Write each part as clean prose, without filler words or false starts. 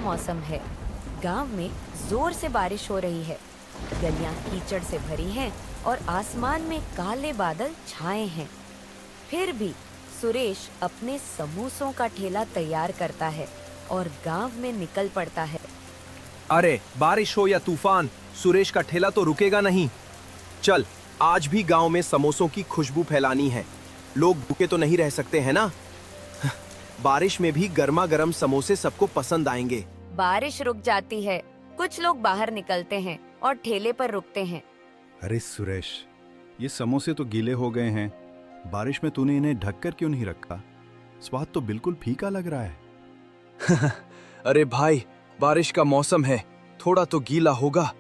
मौसम है। गांव में जोर से बारिश हो रही है। गलियां कीचड़ से भरी हैं और आसमान में काले बादल छाए हैं। फिर भी सुरेश अपने समोसों का ठेला तैयार करता है और गांव में निकल पड़ता है। अरे बारिश हो या तूफान, सुरेश का ठेला तो रुकेगा नहीं। चल, आज भी गांव में समोसों की खुशबू फैलानी है। लोग भूखे तो नहीं रह सकते हैं ना। बारिश में भी गर्मा गर्म समोसे सबको पसंद आएंगे। बारिश रुक जाती है। कुछ लोग बाहर निकलते हैं और ठेले पर रुकते हैं। अरे सुरेश, ये समोसे तो गीले हो गए हैं। बारिश में तूने इन्हें ढककर क्यों नहीं रखा? स्वाद तो बिल्कुल फीका लग रहा है। अरे भाई, बारिश का मौसम है, थोड़ा तो गीला होगा,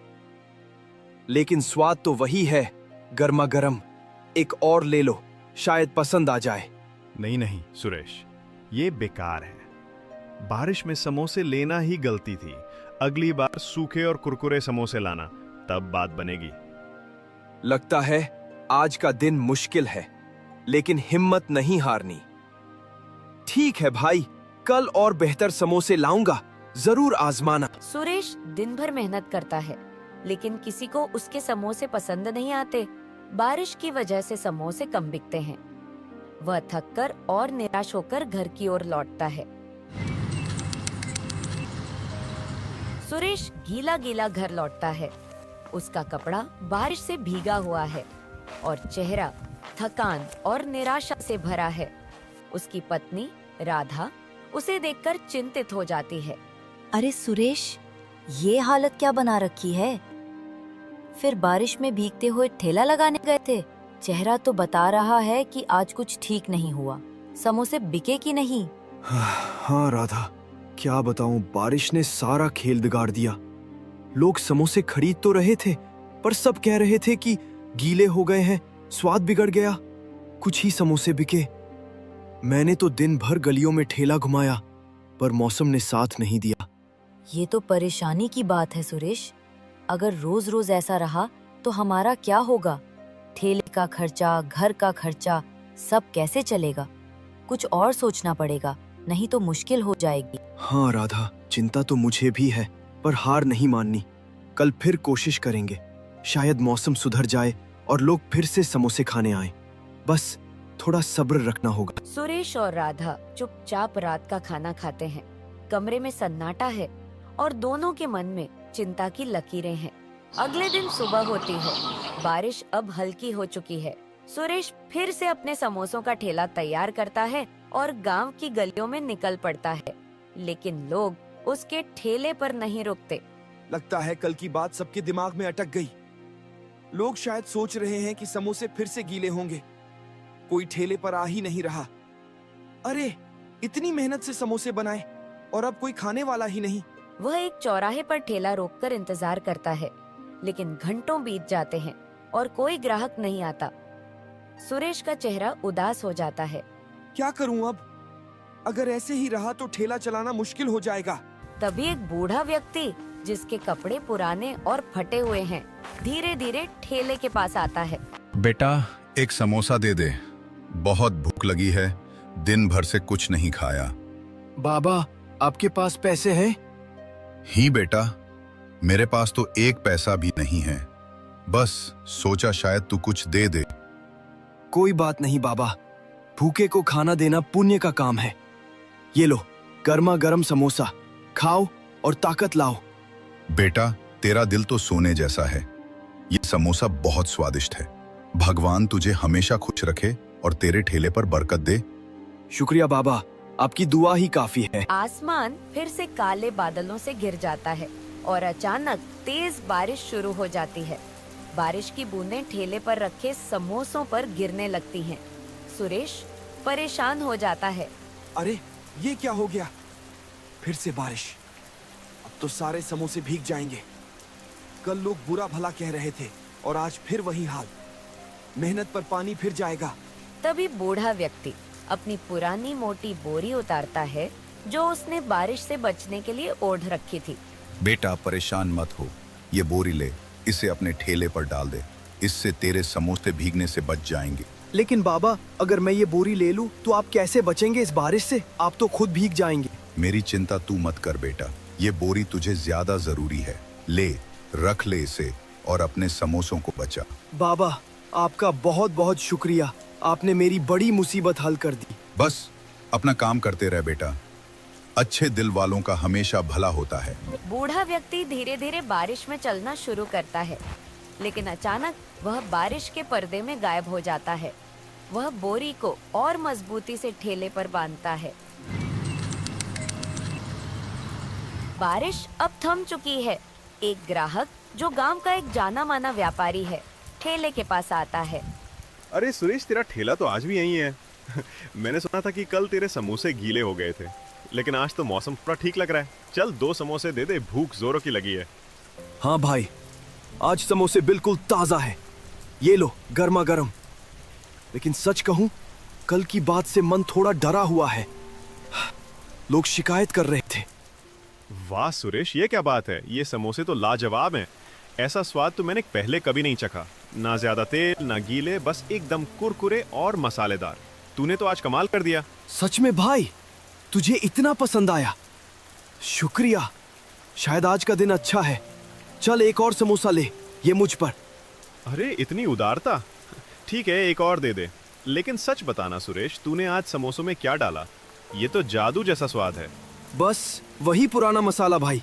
लेकिन स्वाद तो वही है, गर्मा गर्म। एक और ले लो, शायद पसंद आ जाए। नहीं नहीं सुरेश, ये बेकार है। बारिश में समोसे लेना ही गलती थी। अगली बार सूखे और कुरकुरे समोसे लाना, तब बात बनेगी। लगता है आज का दिन मुश्किल है, लेकिन हिम्मत नहीं हारनी। ठीक है भाई, कल और बेहतर समोसे लाऊंगा, जरूर आजमाना। सुरेश दिन भर मेहनत करता है, लेकिन किसी को उसके समोसे पसंद नहीं आते। बारिश की वजह से समोसे कम बिकते हैं। वह थककर और निराश होकर घर की ओर लौटता है। सुरेश गीला गीला घर लौटता है। उसका कपड़ा बारिश से भीगा हुआ है और चेहरा थकान और निराशा से भरा है। उसकी पत्नी राधा उसे देखकर चिंतित हो जाती है। अरे सुरेश, ये हालत क्या बना रखी है? फिर बारिश में भीगते हुए ठेला लगाने गए थे। चेहरा तो बता रहा है कि आज कुछ ठीक नहीं हुआ। समोसे बिके कि नहीं? हाँ राधा, क्या बताऊं, बारिश ने सारा खेल बिगाड़ दिया। लोग समोसे खरीद तो रहे थे, पर सब कह रहे थे कि गीले हो गए हैं, स्वाद बिगड़ गया। कुछ ही समोसे बिके। मैंने तो दिन भर गलियों में ठेला घुमाया, पर मौसम ने साथ नहीं दिया। ये तो परेशानी की बात है सुरेश। अगर रोज रोज ऐसा रहा तो हमारा क्या होगा? ठेले का खर्चा, घर का खर्चा, सब कैसे चलेगा? कुछ और सोचना पड़ेगा, नहीं तो मुश्किल हो जाएगी। हाँ राधा, चिंता तो मुझे भी है, पर हार नहीं माननी। कल फिर कोशिश करेंगे, शायद मौसम सुधर जाए और लोग फिर से समोसे खाने आए। बस थोड़ा सब्र रखना होगा। सुरेश और राधा चुपचाप रात का खाना खाते हैं। कमरे में सन्नाटा है और दोनों के मन में चिंता की लकीरें हैं। अगले दिन सुबह होती है। बारिश अब हल्की हो चुकी है। सुरेश फिर से अपने समोसों का ठेला तैयार करता है और गांव की गलियों में निकल पड़ता है, लेकिन लोग उसके ठेले पर नहीं रुकते। लगता है कल की बात सबके दिमाग में अटक गई। लोग शायद सोच रहे हैं कि समोसे फिर से गीले होंगे। कोई ठेले पर आ ही नहीं रहा। अरे, इतनी मेहनत से समोसे बनाए और अब कोई खाने वाला ही नहीं। वह एक चौराहे पर ठेला रोककर इंतजार करता है, लेकिन घंटों बीत जाते हैं और कोई ग्राहक नहीं आता। सुरेश का चेहरा उदास हो जाता है। क्या करूं अब? अगर ऐसे ही रहा तो ठेला चलाना मुश्किल हो जाएगा। तभी एक बूढ़ा व्यक्ति, जिसके कपड़े पुराने और फटे हुए हैं, धीरे धीरे ठेले के पास आता है। बेटा, एक समोसा दे दे, बहुत भूख लगी है, दिन भर से कुछ नहीं खाया। बाबा, आपके पास पैसे हैं? ही बेटा, मेरे पास तो एक पैसा भी नहीं है। बस सोचा शायद तू कुछ दे दे। कोई बात नहीं बाबा, भूखे को खाना देना पुण्य का काम है। ये लो, गर्मा गर्म समोसा खाओ और ताकत लाओ। बेटा, तेरा दिल तो सोने जैसा है। ये समोसा बहुत स्वादिष्ट है। भगवान तुझे हमेशा खुश रखे और तेरे ठेले पर बरकत दे। शुक्रिया बाबा, आपकी दुआ ही काफी है। आसमान फिर से काले बादलों से घिर जाता है और अचानक तेज बारिश शुरू हो जाती है। बारिश की बूंदें ठेले पर रखे समोसों पर गिरने लगती हैं। सुरेश परेशान हो जाता है। अरे, ये क्या हो गया? फिर से बारिश। अब तो सारे समोसे भीग जाएंगे। कल लोग बुरा भला कह रहे थे और आज फिर वही हाल। मेहनत पर पानी फिर जाएगा। तभी बूढ़ा व्यक्ति अपनी पुरानी मोटी बोरी उतारता है, जो उसने बारिश से बचने के लिए ओढ़ रखी थी। बेटा, परेशान मत हो, ये बोरी ले, इसे अपने ठेले पर डाल दे। इससे तेरे समोसे भीगने से बच जाएंगे। लेकिन बाबा, अगर मैं ये बोरी ले लूं तो आप कैसे बचेंगे इस बारिश से? आप तो खुद भीग जाएंगे। मेरी चिंता तू मत कर बेटा, ये बोरी तुझे ज्यादा जरूरी है। ले, रख ले इसे और अपने समोसों को बचा। बाबा, आपका बहुत बहुत शुक्रिया। आपने मेरी बड़ी मुसीबत हल कर दी। बस अपना काम करते रह बेटा। अच्छे दिल वालों का हमेशा भला होता है। बूढ़ा व्यक्ति धीरे धीरे बारिश में चलना शुरू करता है, लेकिन अचानक वह बारिश के पर्दे में गायब हो जाता है। वह बोरी को और मजबूती से ठेले पर बांधता है। बारिश अब थम चुकी है। एक ग्राहक जो गांव का एक जाना माना व्यापारी है, ठेले के पास आता है। अरे सुरेश, तेरा ठेला तो आज भी यहीं है। मैंने सुना था कि कल तेरे समोसे गीले हो गए थे, लेकिन आज तो मौसम थोड़ा ठीक लग रहा है। चल 2 समोसे दे दे, भूख जोरों की लगी है। हाँ भाई, आज समोसे बिल्कुल ताजा है। ये लो, गर्मा गर्म। लेकिन सच कहूं, कल की बात से मन थोड़ा डरा हुआ है। लोग शिकायत कर रहे थे। वाह सुरेश, ये क्या बात है। ये समोसे तो लाजवाब हैं। ऐसा स्वाद तो मैंने पहले कभी नहीं चखा। ना ज्यादा तेल, ना गीले, बस एकदम कुरकुरे और मसालेदार। तूने तो आज कमाल कर दिया। सच में भाई, तुझे इतना पसंद आया? शुक्रिया। शायद आज का दिन अच्छा है। चल एक और समोसा ले, ये मुझ पर। अरे इतनी उदारता। ठीक है, एक और दे दे। लेकिन सच बताना सुरेश, तूने आज समोसों में क्या डाला? ये तो जादू जैसा स्वाद है। बस वही पुराना मसाला भाई।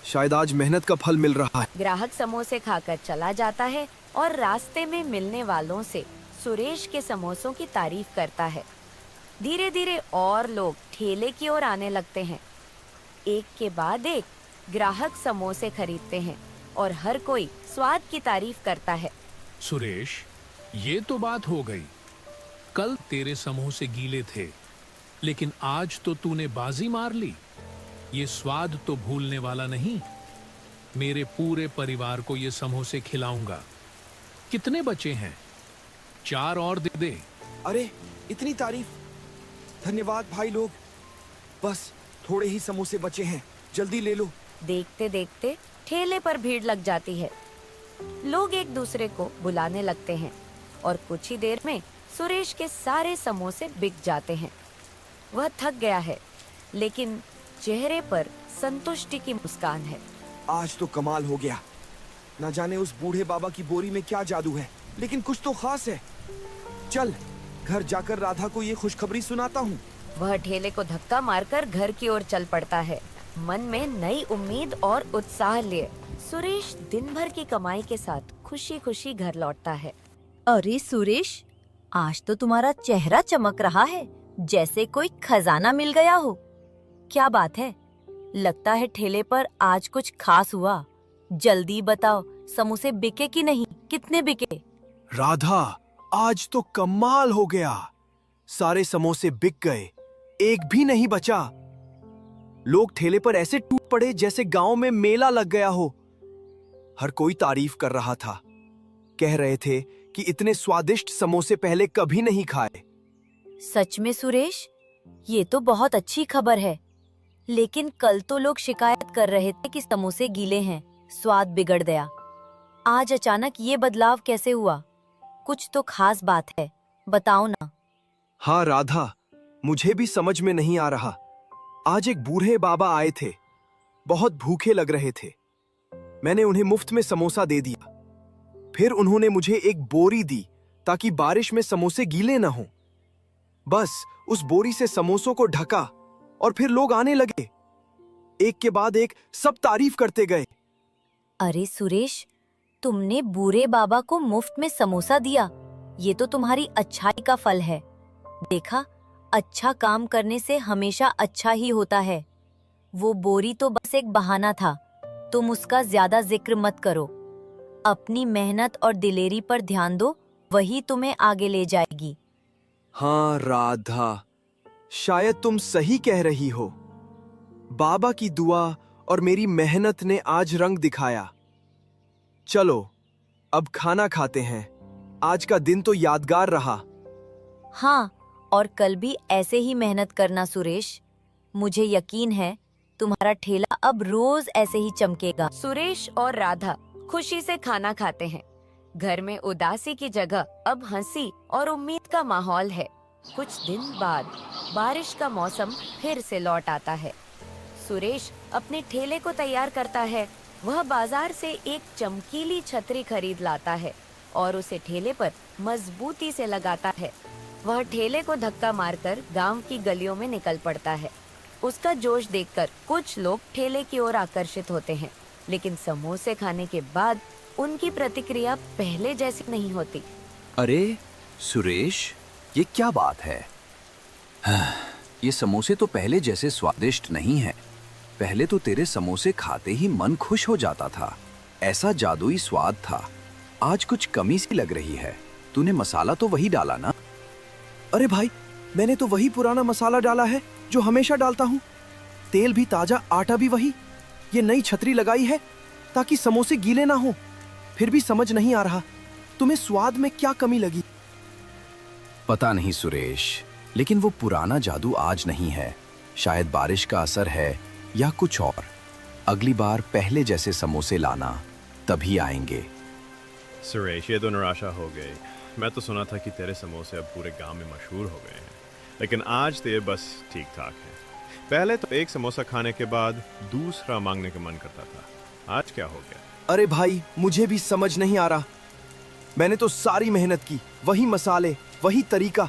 शायद आज मेहनत का फल मिल रहा है। ग्राहक समोसे खाकर चला जाता है और रास्ते में मिलने वालों से सुरेश के समोसों की तारीफ करता है। धीरे धीरे और लोग ठेले की ओर आने लगते हैं। एक के बाद एक ग्राहक समोसे खरीदते हैं और हर कोई स्वाद की तारीफ करता है। सुरेश, ये तो बात हो गई। कल तेरे समोसे गीले थे, लेकिन आज तो तूने बाजी मार ली। ये स्वाद तो भूलने वाला नहीं। मेरे पूरे परिवार को ये समोसे खिलाऊंगा। कितने बचे हैं? 4 और दे दे। अरे इतनी तारीफ, धन्यवाद भाई लोग। बस थोड़े ही समोसे बचे हैं, जल्दी ले लो। देखते देखते ठेले पर भीड़ लग जाती है। लोग एक दूसरे को बुलाने लगते हैं और कुछ ही देर में सुरेश के सारे समोसे बिक जाते हैं। वह थक गया है, लेकिन चेहरे पर संतुष्टि की मुस्कान है। आज तो कमाल हो गया। ना जाने उस बूढ़े बाबा की बोरी में क्या जादू है, लेकिन कुछ तो खास है। चल घर जाकर राधा को ये खुशखबरी सुनाता हूँ। वह ठेले को धक्का मारकर घर की ओर चल पड़ता है, मन में नई उम्मीद और उत्साह लिए। सुरेश दिन भर की कमाई के साथ खुशी खुशी घर लौटता है। अरे सुरेश, आज तो तुम्हारा चेहरा चमक रहा है, जैसे कोई खजाना मिल गया हो। क्या बात है? लगता है ठेले पर आज कुछ खास हुआ। जल्दी बताओ, समोसे बिके कि नहीं? कितने बिके? राधा, आज तो कमाल हो गया। सारे समोसे बिक गए, एक भी नहीं बचा। लोग ठेले पर ऐसे टूट पड़े जैसे गांव में मेला लग गया हो। हर कोई तारीफ कर रहा था, कह रहे थे कि इतने स्वादिष्ट समोसे पहले कभी नहीं खाए। सच में सुरेश, ये तो बहुत अच्छी खबर है। लेकिन कल तो लोग शिकायत कर रहे थे कि समोसे गीले हैं, स्वाद बिगड़ गया। आज अचानक ये बदलाव कैसे हुआ? कुछ तो खास बात है, बताओ ना। हाँ राधा, मुझे भी समझ में नहीं आ रहा। आज एक बूढ़े बाबा आए थे, बहुत भूखे लग रहे थे। मैंने उन्हें मुफ्त में समोसा दे दिया। फिर उन्होंने मुझे एक बोरी दी ताकि बारिश में समोसे गीले न हों। बस उस बोरी से समोसों को ढका और फिर लोग आने लगे। एक के बाद एक सब तारीफ करते गए। अरे सुरेश, तुमने बूढ़े बाबा को मुफ्त में समोसा दिया, ये तो तुम्हारी अच्छाई का फल है। देखा, अच्छा काम करने से हमेशा अच्छा ही होता है। वो बोरी तो बस एक बहाना था, तुम उसका ज्यादा जिक्र मत करो। अपनी मेहनत और दिलेरी पर ध्यान दो, वही तुम्हें आगे ले जाएगी। हाँ राधा, शायद तुम सही कह रही हो। बाबा की दुआ और मेरी मेहनत ने आज रंग दिखाया। चलो अब खाना खाते हैं। आज का दिन तो यादगार रहा। हाँ, और कल भी ऐसे ही मेहनत करना सुरेश। मुझे यकीन है तुम्हारा ठेला अब रोज ऐसे ही चमकेगा। सुरेश और राधा खुशी से खाना खाते हैं। घर में उदासी की जगह अब हंसी और उम्मीद का माहौल है। कुछ दिन बाद बारिश का मौसम फिर से लौट आता है। सुरेश अपने ठेले को तैयार करता है। वह बाजार से एक चमकीली छतरी खरीद लाता है और उसे ठेले पर मजबूती से लगाता है। वह ठेले को धक्का मारकर गांव की गलियों में निकल पड़ता है। उसका जोश देखकर कुछ लोग ठेले की ओर आकर्षित होते हैं, लेकिन समोसे खाने के बाद उनकी प्रतिक्रिया पहले जैसी नहीं होती। अरे सुरेश, ये क्या बात है? ये समोसे तो पहले जैसे स्वादिष्ट नहीं है। पहले तो तेरे समोसे खाते ही मन खुश हो जाता था, ऐसा जादुई स्वाद था। आज कुछ कमी सी लग रही है। तूने मसाला तो वही डाला ना? अरे भाई, मैंने तो वही पुराना मसाला डाला है जो हमेशा डालता हूँ। तेल भी ताजा, आटा भी वही। ये नई छतरी लगाई है ताकि समोसे गीले ना हो। फिर भी समझ नहीं आ रहा, तुम्हें स्वाद में क्या कमी लगी? पता नहीं सुरेश, लेकिन वो पुराना जादू आज नहीं है। शायद बारिश का असर है या कुछ और। अगली बार पहले जैसे समोसे लाना, तभी आएंगे। सुरेश, ये तो निराशा हो गई। मैं तो सुना था कि तेरे समोसे अब पूरे गांव में मशहूर हो गए हैं, लेकिन आज तेरे बस ठीक ठाक है। पहले तो एक समोसा खाने के बाद दूसरा मांगने का मन करता था, आज क्या हो गया? अरे भाई, मुझे भी समझ नहीं आ रहा। मैंने तो सारी मेहनत की, वही मसाले, वही तरीका।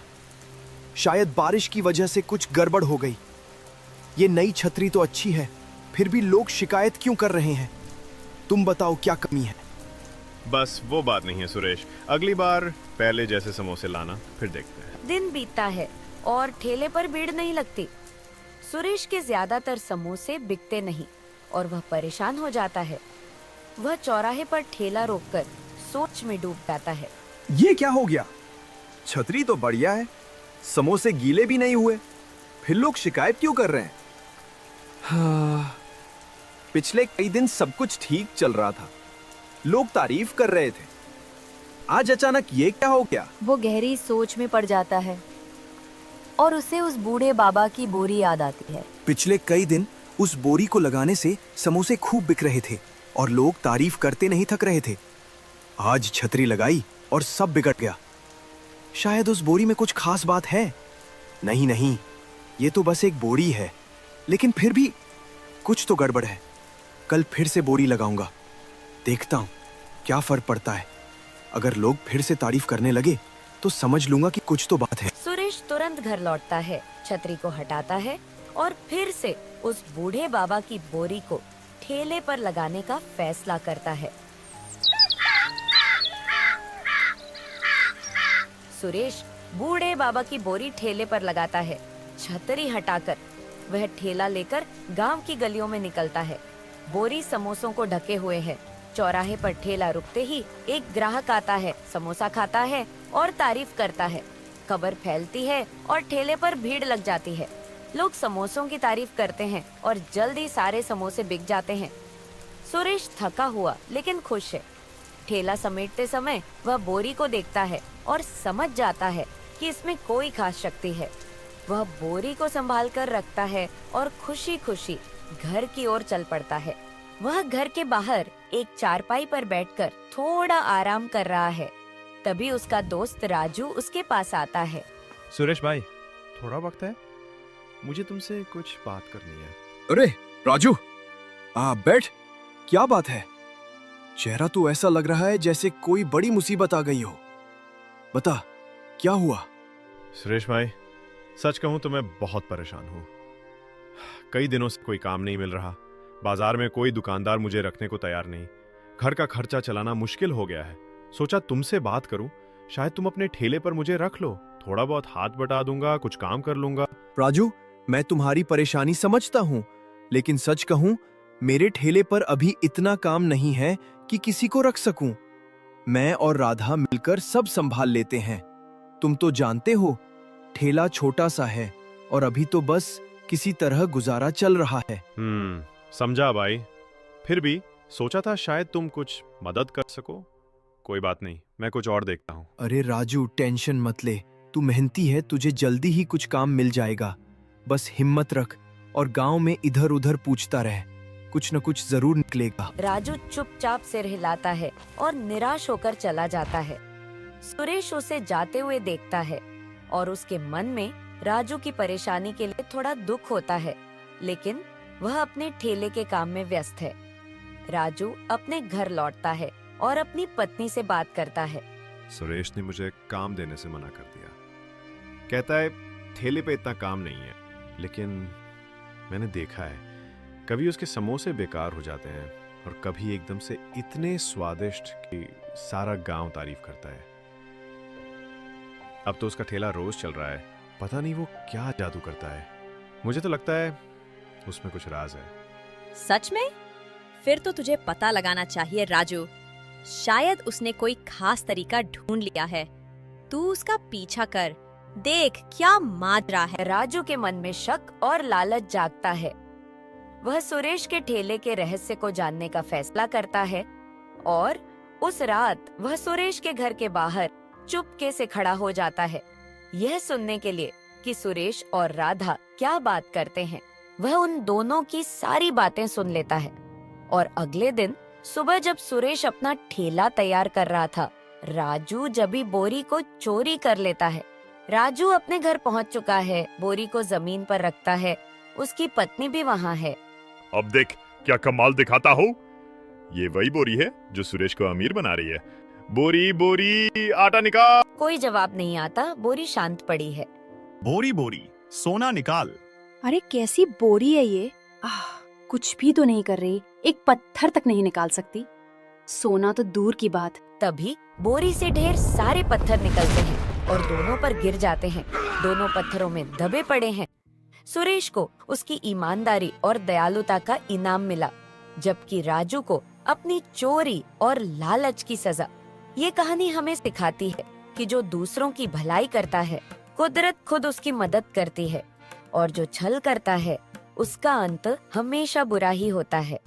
शायद बारिश की वजह से कुछ गड़बड़ हो गई। ये नई छतरी तो अच्छी है, फिर भी लोग शिकायत क्यों कर रहे हैं? तुम बताओ क्या कमी है? बस वो बात नहीं है सुरेश, अगली बार पहले जैसे समोसे लाना, फिर देखते हैं। दिन बीतता है और ठेले पर भीड़ नहीं लगती। सुरेश के ज्यादातर समोसे बिकते नहीं और वह परेशान हो जाता है। वह चौराहे पर ठेला रोककर सोच में डूब जाता है। ये क्या हो गया? छतरी तो बढ़िया है, समोसे गीले भी नहीं हुए, फिर लोग शिकायत क्यों कर रहे हैं? हाँ, पिछले कई दिन सब कुछ ठीक चल रहा था, लोग तारीफ कर रहे थे। आज अचानक ये क्या हो गया? वो गहरी सोच में पड़ जाता है और उसे उस बूढ़े बाबा की बोरी याद आती है। पिछले कई दिन उस बोरी को लगाने से समोसे खूब बिक रहे थे और लोग तारीफ करते नहीं थक रहे थे। आज छतरी लगाई और सब बिगड़ गया। शायद उस बोरी में कुछ खास बात है। नहीं नहीं, ये तो बस एक बोरी है, लेकिन फिर भी कुछ तो गड़बड़ है। कल फिर से बोरी लगाऊंगा, देखता हूँ क्या फर्क पड़ता है। अगर लोग फिर से तारीफ करने लगे तो समझ लूंगा कि कुछ तो बात है। सुरेश तुरंत घर लौटता है, छतरी को हटाता है और फिर से उस बूढ़े बाबा की बोरी को ठेले पर लगाने का फैसला करता है। सुरेश बूढ़े बाबा की बोरी ठेले पर लगाता है। छतरी हटाकर वह ठेला लेकर गांव की गलियों में निकलता है। बोरी समोसों को ढके हुए है। चौराहे पर ठेला रुकते ही एक ग्राहक आता है, समोसा खाता है और तारीफ करता है। खबर फैलती है और ठेले पर भीड़ लग जाती है। लोग समोसों की तारीफ करते हैं और जल्दी सारे समोसे बिक जाते हैं। सुरेश थका हुआ लेकिन खुश है। ठेला समेटते समय वह बोरी को देखता है और समझ जाता है कि इसमें कोई खास शक्ति है। वह बोरी को संभाल कर रखता है और खुशी खुशी घर की ओर चल पड़ता है। वह घर के बाहर एक चारपाई पर बैठकर थोड़ा आराम कर रहा है। तभी उसका दोस्त राजू उसके पास आता है। सुरेश भाई, थोड़ा वक्त है? मुझे तुमसे कुछ बात करनी है। अरे राजू, बैठ। क्या बात है? चेहरा तो ऐसा लग रहा है जैसे कोई बड़ी मुसीबत आ गई हो। बता, क्या हुआ? सुरेश भाई, सच कहूं तो मैं बहुत परेशान हूं। कई दिनों से कोई काम नहीं मिल रहा। बाजार में कोई दुकानदार मुझे रखने को तैयार नहीं। घर का खर्चा चलाना मुश्किल हो गया है। सोचा तुमसे बात करूं, शायद तुम अपने ठेले पर मुझे रख लो। थोड़ा बहुत हाथ बटा दूंगा, कुछ काम कर लूंगा। राजू, मैं तुम्हारी परेशानी समझता हूँ, लेकिन सच कहूँ मेरे ठेले पर अभी इतना काम नहीं है कि किसी को रख सकूं। मैं और राधा मिलकर सब संभाल लेते हैं। तुम तो जानते हो, ठेला छोटा सा है और अभी तो बस किसी तरह गुजारा चल रहा है। समझा भाई। फिर भी सोचा था शायद तुम कुछ मदद कर सको। कोई बात नहीं, मैं कुछ और देखता हूँ। अरे राजू, टेंशन मत ले। तू मेहनती है, तुझे जल्दी ही कुछ काम मिल जाएगा। बस हिम्मत रख और गांव में इधर उधर पूछता रह, कुछ न कुछ जरूर निकलेगा। राजू चुपचाप सिर हिलाता है और निराश होकर चला जाता है। सुरेश उसे जाते हुए देखता है और उसके मन में राजू की परेशानी के लिए थोड़ा दुख होता है, लेकिन वह अपने ठेले के काम में व्यस्त है। राजू अपने घर लौटता है और अपनी पत्नी से बात करता है। सुरेश ने मुझे काम देने से मना कर दिया। कहता है ठेले पे इतना काम नहीं है, लेकिन मैंने देखा है कभी उसके समोसे बेकार हो जाते हैं और कभी एकदम से इतने स्वादिष्ट कि सारा गांव तारीफ करता है। अब तो उसका ठेला रोज चल रहा है। पता नहीं वो क्या जादू करता है। मुझे तो लगता है उसमें कुछ राज है। सच में? फिर तो तुझे पता लगाना चाहिए राजू। शायद उसने कोई खास तरीका ढूंढ लिया है। तू उसका पीछा कर, देख क्या माजरा है। राजू के मन में शक और लालच जागता है। वह सुरेश के ठेले के रहस्य को जानने का फैसला करता है और उस रात वह सुरेश के घर के बाहर चुपके से खड़ा हो जाता है, यह सुनने के लिए कि सुरेश और राधा क्या बात करते हैं। वह उन दोनों की सारी बातें सुन लेता है और अगले दिन सुबह जब सुरेश अपना ठेला तैयार कर रहा था, राजू जबी बोरी को चोरी कर लेता है। राजू अपने घर पहुंच चुका है, बोरी को जमीन पर रखता है। उसकी पत्नी भी वहां है। अब देख क्या कमाल दिखाता हो। ये वही बोरी है जो सुरेश को अमीर बना रही है। बोरी बोरी आटा निकाल। कोई जवाब नहीं आता। बोरी शांत पड़ी है। बोरी बोरी सोना निकाल। अरे कैसी बोरी है ये? कुछ भी तो नहीं कर रही, एक पत्थर तक नहीं निकाल सकती। सोना तो दूर की बात। तभी बोरी से ढेर सारे पत्थर निकलते हैं और दोनों पर गिर जाते हैं। दोनों पत्थरों में दबे पड़े हैं। सुरेश को उसकी ईमानदारी और दयालुता का इनाम मिला, जबकि राजू को अपनी चोरी और लालच की सजा। ये कहानी हमें सिखाती है कि जो दूसरों की भलाई करता है, कुदरत खुद उसकी मदद करती है, और जो छल करता है उसका अंत हमेशा बुरा ही होता है।